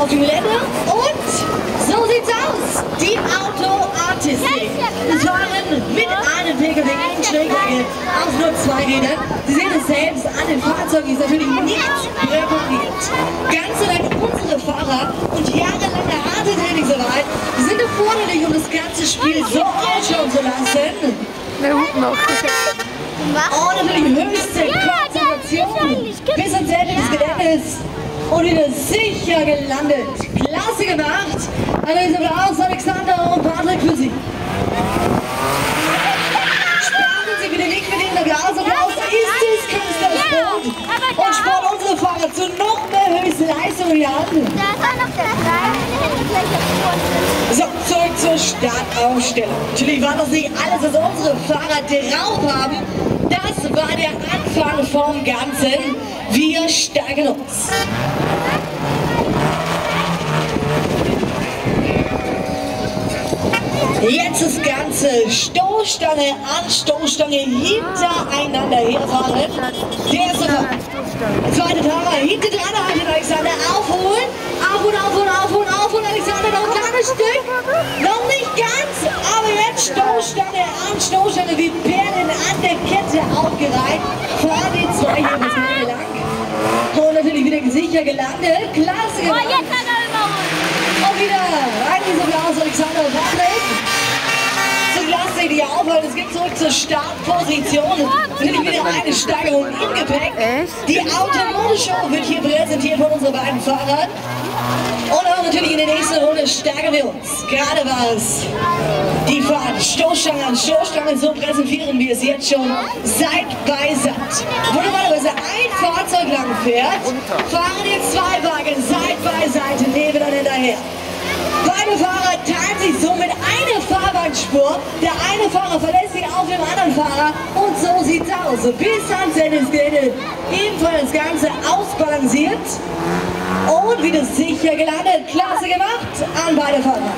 auf die Gelände und so sieht's aus. Die Auto-Artistik fahren mit einem PKW in Schräglage auf nur 2 Rädern. Sie sehen es selbst an den Fahrzeugen, ist natürlich nicht präpariert. Ganz so lang unsere Fahrer und jahrelange harte Trainingsarbeit sind erforderlich, um das ganze Spiel so ausschauen zu lassen. Und natürlich höchste Konzentration bis ans Ende des Geländes und wieder sicher gelandet. Klasse gemacht. Ein Applaus, Alexander und Patrick für Sie. Sparen Sie bitte nicht mit dem Applaus. Applaus ist es Künstlersport und sparen unsere Fahrer zu noch mehr Höchstleistung hier an. So, zurück zur Startaufstellung. Natürlich war das nicht alles, was unsere Fahrer drauf haben. Das war der Anfang vom Ganzen. Wir steigern uns. Jetzt das Ganze Stoßstange an Stoßstange hintereinander herfahren. Der erste Fahrer. Zweite Fahrer hinter dran, halten Alexander aufholen. Aufholen, Alexander, noch ein kleines Stück. Noch nicht ganz, aber jetzt Stoßstange an Stoßstange wie Perlen an der Kette aufgereiht. Fahren die 2 hier bis Ende lang. Und natürlich wieder sicher gelandet. Klasse gemacht. Und wieder ein Applaus, Alexander und Patrick. So klasse, die aufhalten. Es geht zurück zur Startposition. Natürlich wieder eine Steigerung im Gepäck. Die Automobilshow wird hier präsentiert von unseren beiden Fahrern. Und auch natürlich in der nächsten Runde steigern wir uns. Gerade war es die Fahrt Stoßstange an Stoßstange. So präsentieren wir es jetzt schon Seit bei Seit. Wo normalerweise ein Fahrzeug lang fährt, fahren jetzt 2 Wagen Seit bei Seite nebeneinander her. Beide Fahrer teilen sich somit eine Fahrbahnspur. Der eine Fahrer verlässt sich auf den anderen Fahrer und so sieht's aus. Bis ans Ende des Geländes ebenfalls das Ganze ausbalanciert und wieder sicher gelandet. Klasse gemacht an beide Fahrer.